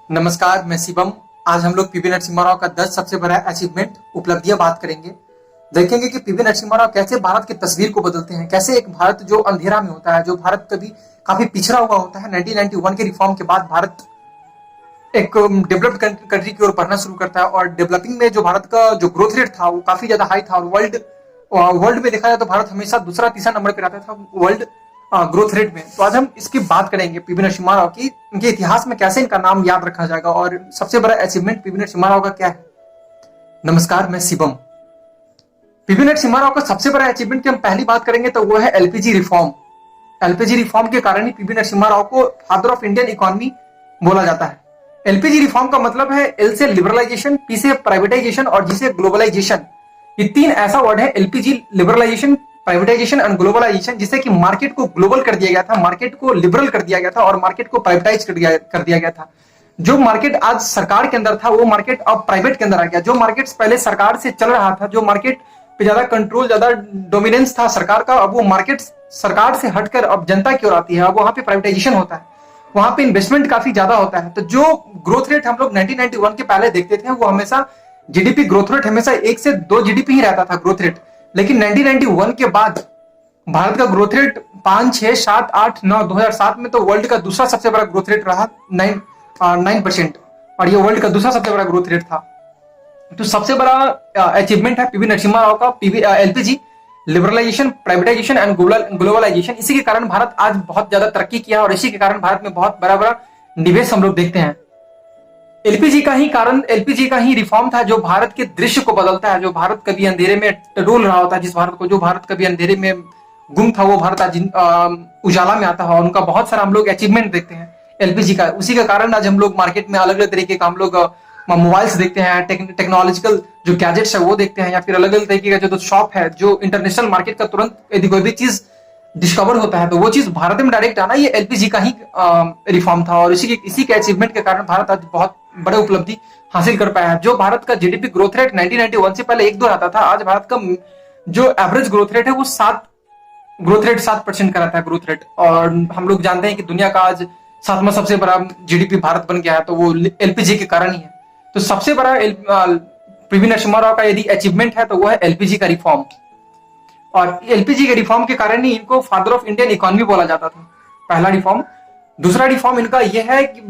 नमस्कार, मैं शिवम। आज हम लोग पीवी नरसिम्हा राव का 10 सबसे बड़ा अचीवमेंट उपलब्धियां बात करेंगे। देखेंगे कि पीवी नरसिम्हा राव कैसे भारत की तस्वीर को बदलते हैं, कैसे एक भारत जो अंधेरा में होता है, जो भारत कभी काफी पिछड़ा हुआ होता है, 1991 के रिफॉर्म के बाद भारत एक डेवलप्ड कंट्री की ओर बढ़ना शुरू करता है। और डेवलपिंग में जो भारत का जो ग्रोथ रेट था वो काफी ज्यादा हाई था, और वर्ल्ड में देखा जाए तो भारत हमेशा दूसरा तीसरा नंबर पर आता था वर्ल्ड ग्रोथ रेट में। तो आज हम इसकी बात करेंगे पीवी नरसिम्हा राव की, इनके इतिहास में कैसे इनका नाम याद रखा जाएगा और सबसे बड़ा अचीवमेंट पीवी नरसिम्हा राव का क्या है। नमस्कार, मैं शिवम। पीवी नरसिम्हा राव का सबसे बड़ा अचीवमेंट की हम पहली बात करेंगे तो वो है एलपीजी रिफॉर्म। एलपीजी रिफॉर्म के कारण ही पीवी नरसिम्हा राव को फादर ऑफ इंडियन इकोनॉमी बोला जाता है। एलपीजी रिफॉर्म का मतलब है एल से लिबरलाइजेशन, पी से प्राइवेटाइजेशन और जी से ग्लोबलाइजेशन। ये तीन ऐसा वर्ड है, LPG, liberalisation, privatisation and globalisation, जिससे कि मार्केट को ग्लोबल कर दिया गया था, मार्केट को लिबरल कर दिया गया था और मार्केट को प्राइवेटाइज कर दिया गया था। जो मार्केट आज सरकार के अंदर था वो मार्केट अब प्राइवेट के अंदर आ गया। जो मार्केट पहले सरकार से चल रहा था, जो मार्केट पे ज्यादा कंट्रोल, ज्यादा डोमिनेंस था सरकार का, अब वो मार्केट सरकार से हटकर अब जनता की ओर आती है। अब वहां पे प्राइवेटाइजेशन होता है, वहां पे इन्वेस्टमेंट काफी ज्यादा होता है। तो जो ग्रोथ रेट हम लोग 1991 के पहले देखते थे वो हमेशा जीडीपी ग्रोथ रेट हमेशा 1 से 2 जीडीपी ही रहता था ग्रोथ रेट। लेकिन 1991 के बाद भारत का ग्रोथ रेट 5, 6, 7, 8, 9, 2007 में तो वर्ल्ड का दूसरा सबसे बड़ा ग्रोथ रेट रहा 9%, और ये वर्ल्ड का दूसरा सबसे बड़ा ग्रोथ रेट था। तो सबसे बड़ा अचीवमेंट है पीवी नरसिम्हा राव का LPG, liberalisation, privatisation and globalisation. इसी के कारण भारत आज बहुत ज्यादा तरक्की किया और इसी के कारण भारत में बहुत बड़ा बड़ा निवेश हम लोग देखते हैं। एलपीजी का ही रिफॉर्म था जो भारत के दृश्य को बदलता है। जो भारत कभी अंधेरे में डोल रहा होता है, जो भारत कभी अंधेरे में गुम था, वो भारत आज उजाला में आता है। और उनका बहुत सारा हम लोग अचीवमेंट देखते हैं एलपीजी का। उसी का कारण आज हम लोग मार्केट में अलग अलग तरीके का हम लोग मोबाइल्स देखते हैं, टेक्नोलॉजिकल जो गैजेट्स है वो देखते हैं, या फिर अलग अलग तरीके का जो शॉप है, जो इंटरनेशनल मार्केट का तुरंत यदि कोई भी चीज डिस्कवर होता है तो वो चीज भारत में डायरेक्ट आना, ये एलपीजी का ही रिफॉर्म था। और इसी के अचीवमेंट के कारण भारत आज बहुत बड़े उपलब्धि हासिल कर पाया है। जो भारत का जीडीपी ग्रोथ रेट 1991 से पहले 1-2 आता था, आज भारत का जो एवरेज ग्रोथ रेट है वो 7% का रहता है ग्रोथ रेट। और हम लोग जानते हैं कि दुनिया का आज 7वां सबसे बड़ा जीडीपी भारत बन गया है, तो वो एलपीजी के कारण ही है। तो सबसे बड़ा पीवी नरसिम्हा राव का यदि अचीवमेंट है तो वो है एलपीजी का रिफॉर्म। और एलपीजी के रिफॉर्म के कारण ही इनको फादर ऑफ इंडियन इकोनॉमी बोला जाता था, पहला रिफॉर्म। दूसरा रिफॉर्म इनका यह है कि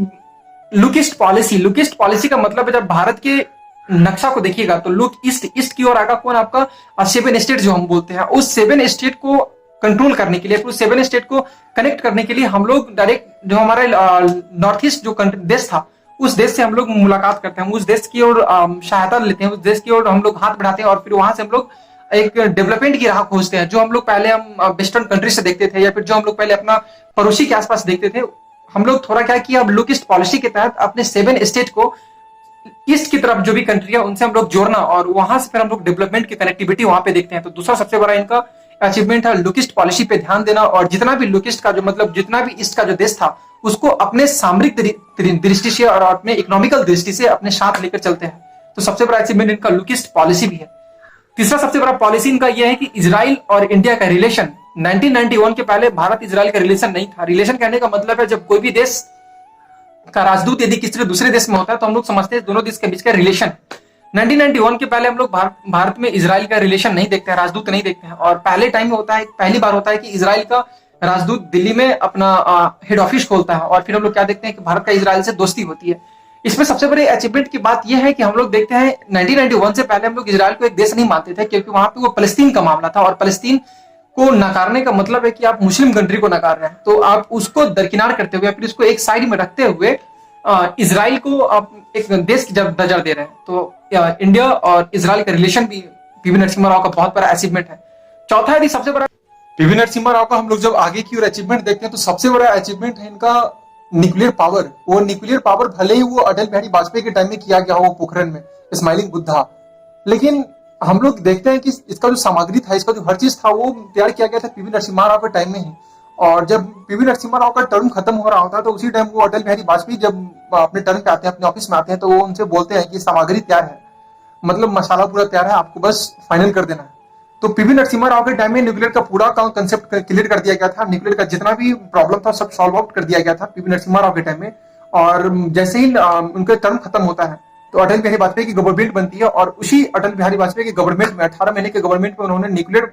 look east policy. Look east policy का मतलब है, जब भारत के नक्शा को देखिएगा तो लुक ईस्ट की ओर आएगा कौन, आपका 7 स्टेट जो हम बोलते हैं। उस 7 स्टेट को कंट्रोल करने के लिए, उस 7 स्टेट को कनेक्ट करने के लिए हम लोग डायरेक्ट जो हमारे नॉर्थ ईस्ट जो देश था, उस देश से हम लोग मुलाकात करते हैं, उस देश की ओर सहायता लेते हैं, उस देश की ओर हम लोग हाथ बढ़ाते हैं और फिर वहां से हम लोग एक डेवलपमेंट की राह खोजते हैं। जो हम लोग पहले हम वेस्टर्न कंट्री से देखते थे, या फिर जो हम लोग पहले अपना पड़ोसी के आसपास देखते थे, हम लोग थोड़ा क्या किया, अब लुक ईस्ट पॉलिसी के तहत अपने 7 स्टेट को ईस्ट की तरफ जो भी कंट्री है उनसे हम लोग जोड़ना, और वहां से फिर हम लोग डेवलपमेंट की कनेक्टिविटी वहां पे देखते हैं। तो दूसरा सबसे बड़ा इनका अचीवमेंट है लुक ईस्ट पॉलिसी पे ध्यान देना, और जितना भी लुक ईस्ट का जो मतलब जितना भी ईस्ट का जो देश था उसको अपने सामरिक दृष्टि से और अपने इकोनॉमिकल दृष्टि से अपने साथ लेकर चलते हैं। तो सबसे बड़ा अचीवमेंट इनका लुक ईस्ट पॉलिसी भी है। तीसरा सबसे बड़ा पॉलिसी इनका यह है कि इजराइल और इंडिया का रिलेशन। 1991 के पहले भारत इजराइल का रिलेशन नहीं था। रिलेशन कहने का मतलब है, जब कोई भी देश का राजदूत यदि किसी दूसरे देश में होता है तो हम लोग समझते हैं दोनों देश के बीच का रिलेशन। 1991 के पहले हम लोग भारत में इजराइल का रिलेशन नहीं देखते हैं, राजदूत नहीं देखते हैं। और पहले टाइम में होता है, पहली बार होता है कि इजराइल का राजदूत दिल्ली में अपना हेड ऑफिस खोलता है, और फिर हम लोग क्या देखते हैं कि भारत का इजराइल से दोस्ती होती है। इसमें सबसे बड़े अचीवमेंट की बात यह है कि हम लोग देखते हैं 1991 से पहले हम लोग इजराइल को एक देश नहीं मानते थे, क्योंकि वहां पे वो फलस्तीन का मामला था, और फलस्तीन को नकारने का मतलब है कि आप मुस्लिम कंट्री को नकार रहे हैं। तो आप उसको दरकिनार करते हुए, फिर उसको एक साइड में रखते हुए इजराइल को आप एक देश की दर्जा दे रहे हैं। तो इंडिया और इजराइल का रिलेशन भी पीवी नरसिम्हा राव का बहुत बड़ा अचीवमेंट है। चौथा यदि सबसे बड़ा पीवी नरसिम्हा राव का हम लोग जब आगे की ओर अचीवमेंट देखते हैं तो सबसे बड़ा अचीवमेंट है इनका न्यूक्लियर पावर। वो न्यूक्लियर पावर भले ही वो अटल बिहारी वाजपेयी के टाइम में किया गया हो, पोखरण में स्माइलिंग बुद्धा, लेकिन हम लोग देखते हैं कि इसका जो सामग्री था, इसका जो हर चीज था, वो तैयार किया गया था पीवी नरसिम्हा राव के टाइम में ही। और जब पीवी नरसिम्हा राव का टर्म खत्म हो रहा होता है तो उसी टाइम वो अटल बिहारी वाजपेयी जब अपने टर्म पे आते हैं, अपने ऑफिस में आते हैं, तो वो उनसे बोलते हैं कि सामग्री तैयार है, मतलब मसाला पूरा तैयार है, आपको बस फाइनल कर देना है। तो पीवी नरसिम्हा राव के टाइम में न्यूक्लियर का पूरा कंसेप्ट क्लियर कर दिया गया था। न्यूक्लियर का जितना भी प्रॉब्लम था सब सॉल्व आउट कर दिया गया था पीवी नरसिम्हा राव के टाइम में। और जैसे ही उनका टर्म खत्म होता है तो अटल बिहारी वाजपेयी की गवर्नमेंट बनती है, और उसी अटल बिहारी वाजपेयी की गवर्नमेंट में 18 महीने के गवर्नमेंट में उन्होंने न्यूक्लियर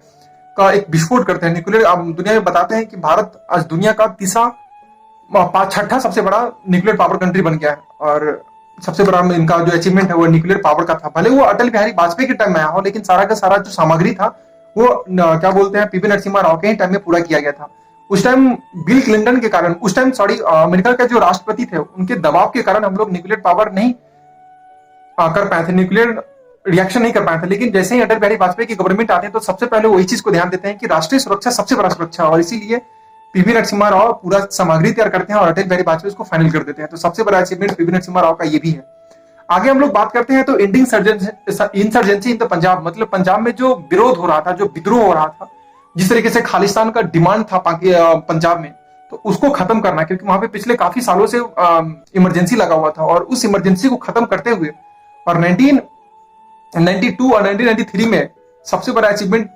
का एक विस्फोट करते हैं। न्यूक्लियर दुनिया में बताते हैं कि भारत आज दुनिया का छठा सबसे बड़ा न्यूक्लियर पावर कंट्री बन गया है, और सबसे बड़ा इनका जो अचीवमेंट है वो न्यूक्लियर पावर का था। भले वो अटल बिहारी वाजपेयी के टाइम में आया हो, लेकिन सारा का सारा जो सामग्री था वो क्या बोलते हैं पीवी नरसिम्हा राव के ही टाइम में पूरा किया गया था। उस टाइम बिल क्लिंटन के कारण, उस टाइम अमेरिका के जो राष्ट्रपति थे उनके दबाव के कारण हम लोग न्यूक्लियर पावर नहीं कर पाए थे, न्यूक्लियर रिएक्शन नहीं कर पाए थे। लेकिन जैसे ही अटल बिहारी वाजपेयी की गवर्नमेंट आते हैं तो सबसे पहले वही चीज को ध्यान देते हैं कि राष्ट्रीय सुरक्षा सबसे बड़ा सुरक्षा, और इसीलिए पीवी नरसिम्हा राव पूरा सामग्री तैयार करते हैं और अटल बिहारी वाजपेयी उसको फाइनल कर देते हैं। तो सबसे बड़ा अचीवमेंट पीवी नरसिम्हा राव का ये भी है। आगे हम लोग बात करते हैं तो Indian insurgency in the Punjab, मतलब पंजाब में जो विरोध हो रहा था, जो विद्रोह हो रहा था, जिस तरीके से खालिस्तान का डिमांड था पंजाब में, तो उसको खत्म करना, क्योंकि वहां पे पिछले काफी सालों से इमरजेंसी लगा हुआ था, और उस इमरजेंसी को खत्म करते हुए और 1992 और 1993 में सबसे बड़ा अचीवमेंट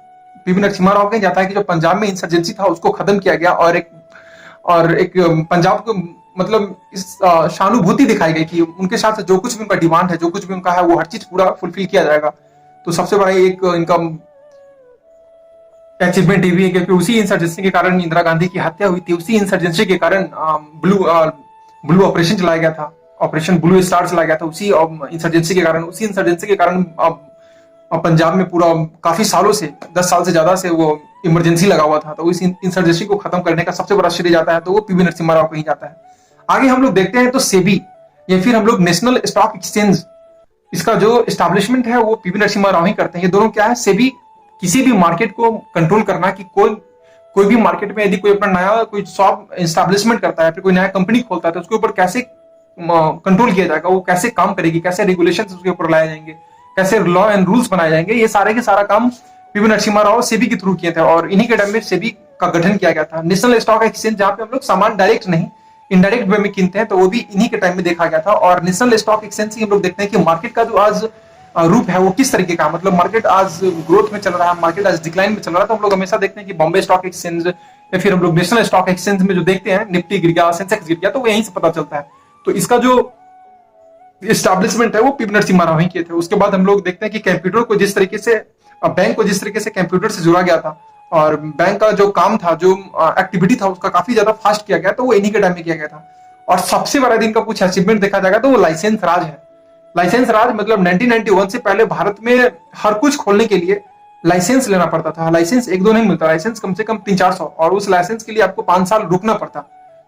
पीवी नरसिम्हा राव के जाता है कि जो पंजाब में इंसर्जेंसी था उसको खत्म किया गया, और एक पंजाब को मतलब इस सहानुभूति दिखाई गई कि उनके साथ जो कुछ भी उनका डिमांड है, जो कुछ भी उनका है, वो हर चीज पूरा फुलफिल किया जाएगा। तो सबसे बड़ा एक इनका अचीवमेंट ये भी है, क्योंकि उसी इंसर्जेंसी के कारण इंदिरा गांधी की हत्या हुई थी, उसी इंसर्जेंसी के कारण ब्लू ऑपरेशन चलाया गया था, ऑपरेशन ब्लू स्टार चलाया गया था, उसी इंसर्जेंसी के कारण, उसी इंसर्जेंसी के कारण पंजाब में पूरा काफी सालों से 10 साल से ज्यादा से वो इमरजेंसी लगा हुआ था। तो इस इंसर्जेंसी को खत्म करने का सबसे बड़ा श्रेय जाता है तो वो पीवी नरसिम्हा राव को ही जाता है। आगे हम लोग देखते हैं तो सेबी या फिर हम लोग नेशनल स्टॉक एक्सचेंज, इसका जो एस्टैब्लिशमेंट है वो पीवी नरसिम्हा राव ही करते हैं। ये दोनों क्या है, सेबी किसी भी मार्केट को कंट्रोल करना, कि कोई भी मार्केट में यदि कोई अपना नया कोई शॉप एस्टैब्लिशमेंट करता है, फिर कोई नया कंपनी खोलता है, तो उसके ऊपर कैसे कंट्रोल किया जाएगा, वो कैसे काम करेगी, कैसे रेगुलेशंस उसके ऊपर लाए जाएंगे, कैसे लॉ एंड रूल्स बनाए जाएंगे, ये सारे के सारा काम पीवी नरसिम्हा राव सेबी के थ्रू किए थे, और इन्हीं के टाइम में सेबी का गठन किया गया था। नेशनल स्टॉक एक्सचेंज, जहां पे हम लोग सामान डायरेक्ट नहीं इनडायरेक्ट वे में किनते हैं, तो वो भी इन्हीं के टाइम में देखा गया था। और नेशनल स्टॉक एक्सचेंज से हम लोग देखते हैं कि मार्केट का जो आज रूप है वो किस तरीके का, मतलब मार्केट आज ग्रोथ में चल रहा है, मार्केट आज डिक्लाइन में चल रहा है। तो हम लोग हमेशा देखते हैं कि बॉम्बे स्टॉक एक्सचेंज या फिर हम लोग नेशनल स्टॉक एक्सचेंज में जो देखते हैं निफ्टी गिर गया, सेंसेक्स गिर गया, तो वो यहीं से पता चलता है। तो इसका जो एस्टैब्लिशमेंट है वो पीवी नरसिम्हा राव ही किए थे। उसके बाद हम लोग देखते हैं कि कंप्यूटर को जिस तरीके से, बैंक को जिस तरीके से कंप्यूटर से जुड़ा गया था, और बैंक का जो काम था, जो एक्टिविटी था, उसका काफी ज्यादा फास्ट किया गया, तो वो इन्हीं के टाइम में किया गया था। और सबसे बड़ा दिन का कुछ अचीवमेंट देखा जाएगा तो वो लाइसेंस राज है। लाइसेंस राज मतलब 1991 से पहले भारत में हर कुछ खोलने के लिए लाइसेंस लेना पड़ता था। लाइसेंस एक दो नहीं मिलता, लाइसेंस कम से कम 300-400, और उस लाइसेंस के लिए आपको 5 साल रुकना पड़ता।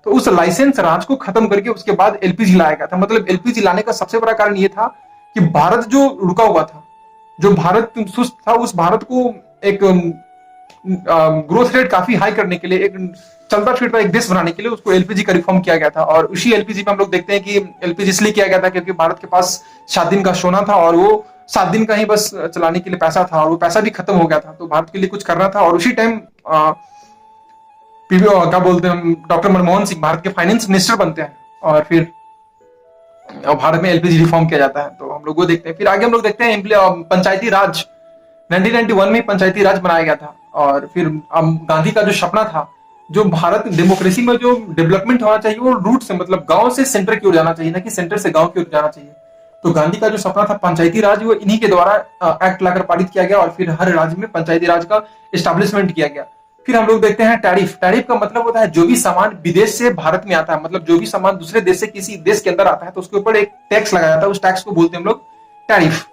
तो उस लाइसेंस राज को खत्म करके उसके बाद एलपीजी लाया गया था। मतलब एलपीजी लाने का सबसे बड़ा कारण ये था कि भारत जो रुका हुआ था, जो भारत सुस्त था, उस भारत को एक ग्रोथ रेट काफी हाई करने के लिए, एक चलता फिरता एक देश बनाने के लिए उसको एलपीजी का रिफॉर्म किया गया था। और उसी एलपीजी में हम लोग देखते हैं कि एलपीजी इसलिए किया गया था क्योंकि भारत के पास 7 दिन का सोना था, और वो 7 दिन का ही बस चलाने के लिए पैसा था, और वो पैसा भी खत्म हो गया था, तो भारत के लिए कुछ करना था। और उसी टाइम क्या बोलते हैं, डॉक्टर मनमोहन सिंह भारत के फाइनेंस मिनिस्टर बनते हैं, और फिर भारत में एलपीजी रिफॉर्म किया जाता है। तो हम लोग वो देखते हैं। फिर आगे हम लोग देखते हैं पंचायती राज, 1991 में पंचायती राज बनाया गया था। और फिर गांधी का जो सपना था, जो भारत डेमोक्रेसी में जो डेवलपमेंट होना चाहिए वो रूट से, मतलब गांव से सेंटर की ओर जाना चाहिए, ना कि सेंटर से गांव की ओर जाना चाहिए। तो गांधी का जो सपना था पंचायती राज, वो इन्हीं के द्वारा एक्ट लाकर पारित किया गया, और फिर हर राज्य में पंचायती राज का एस्टैब्लिशमेंट किया गया। फिर हम लोग देखते हैं टैरिफ। टैरिफ का मतलब होता है जो भी सामान विदेश से भारत में आता है, मतलब जो भी सामान दूसरे देश से किसी देश के अंदर आता है, तो उसके ऊपर एक टैक्स लगाया जाता है, उस टैक्स को बोलते हैं हम लोग टैरिफ।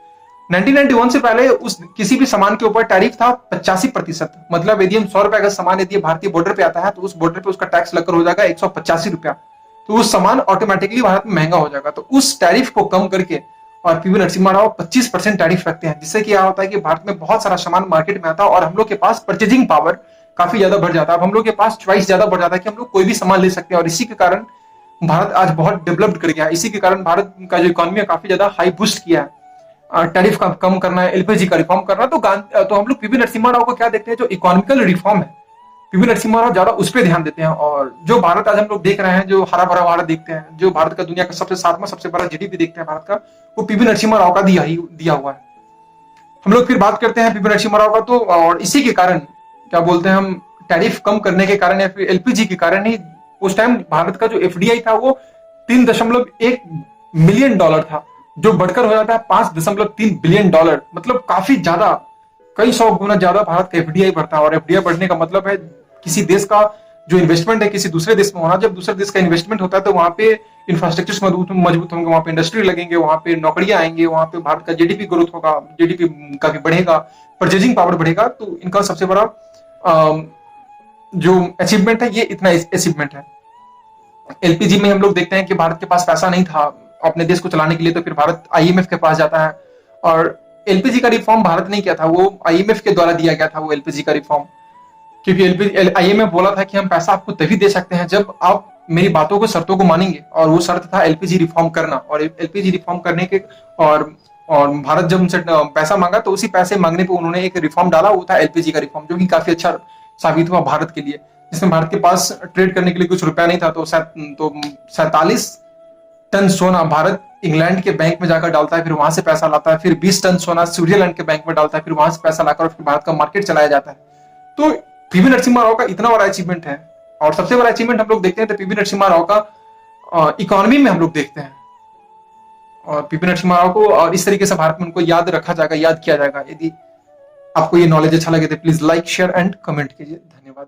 1991 से पहले उस किसी भी सामान के ऊपर टैरिफ था 85%। मतलब यदि हम 100 रुपए का सामान यदि भारतीय बॉर्डर पे आता है, तो उस बॉर्डर पे उसका टैक्स लगकर हो जाएगा 185 रुपया। तो उस सामान ऑटोमेटिकली भारत में महंगा हो जाएगा। तो उस टैरिफ को कम करके और पीवी नरसिम्हा राव 25% टैरिफ रखते हैं, जिससे क्या होता है कि भारत में बहुत सारा सामान मार्केट में आता है और हम लोग के पास परचेजिंग पावर काफी ज्यादा बढ़ जाता है। अब हम लोग के पास चॉइस ज्यादा बढ़ जाता है कि हम लोग कोई भी सामान ले सकते हैं, और इसी के कारण भारत आज बहुत डेवलप्ड कर गया है। इसी के कारण भारत का जो इकोनॉमी है काफी ज्यादा हाई बूस्ट किया है। टैरिफ का कम करना है, एलपीजी का रिफॉर्म करना। तो हम लोग पीवी नरसिम्हा राव को क्या देखते हैं, जो इकोनॉमिकल रिफॉर्म है, पीवी नरसिम्हा राव ज्यादा उस पर ध्यान देते हैं। और जो भारत आज हम लोग देख रहे हैं, जो हरा भरा भारत देखते हैं, जो भारत का दुनिया का सबसे 7वां सबसे बड़ा जीडीपी देखते हैं भारत का, वो पीवी नरसिम्हा राव का दिया हुआ है। हम लोग फिर बात करते हैं पीवी नरसिम्हा राव का। तो और इसी के कारण क्या बोलते हैं, हम टैरिफ कम करने के कारण या फिर एलपीजी के कारण ही उस टाइम भारत का जो एफडीआई था वो 3.1 मिलियन डॉलर था, जो बढ़कर हो जाता है 5.3 बिलियन डॉलर। मतलब काफी ज्यादा, कई 100 गुना ज्यादा भारत का एफडीआई बढ़ता है। और एफडीआई बढ़ने का मतलब है किसी देश का जो इन्वेस्टमेंट है किसी दूसरे देश में होना। जब दूसरे देश का इन्वेस्टमेंट होता है तो वहां पे इंफ्रास्ट्रक्चर मजबूत होंगे, वहां पे इंडस्ट्री लगेंगे, वहां पे नौकरियां आएंगे, वहां पे भारत का जीडीपी ग्रोथ होगा, जीडीपी काफी बढ़ेगा, परचेजिंग पावर बढ़ेगा। तो इनका सबसे बड़ा जो अचीवमेंट है ये इतना अचीवमेंट है। एलपीजी में हम लोग देखते हैं कि भारत के पास पैसा नहीं था अपने देश को चलाने के लिए, तो फिर भारत आईएमएफ के पास जाता है। और एलपीजी का रिफॉर्म भारत नहीं किया था, वो आईएमएफ के द्वारा दिया गया था वो एलपीजी का रिफॉर्म। क्योंकि आईएमएफ बोला था कि हम पैसा आपको तभी दे सकते हैं जब आप मेरी बातों को, शर्तों को मानेंगे। और वो शर्त था एलपीजी रिफॉर्म करना। और एलपीजी रिफॉर्म करने के और भारत जब उनसे पैसा मांगा तो उसी पैसे मांगने पे उन्होंने एक रिफॉर्म डाला, वो था एलपीजी का रिफॉर्म, जो कि काफी अच्छा साबित हुआ भारत के लिए। जिसमें भारत के पास ट्रेड करने के लिए कुछ रुपया नहीं था, तो 47 टन सोना भारत इंग्लैंड के बैंक में जाकर डालता है, फिर वहां से पैसा लाता है। फिर 20 टन सोना स्विट्जरलैंड के बैंक में डालता है, फिर वहां से पैसा लाकर फिर भारत का मार्केट चलाया जाता है। तो पीवी नरसिम्हा राव का इतना बड़ा अचीवमेंट है। और सबसे बड़ा अचीवमेंट हम लोग देखते हैं तो पीवी नरसिम्हा राव का इकोनॉमी में हम लोग देखते हैं। और पीवी नरसिम्हा राव को और इस तरीके से भारत में उनको याद रखा जाएगा, याद किया जाएगा। यदि आपको ये नॉलेज अच्छा लगे तो please like, share and comment कीजिए। धन्यवाद।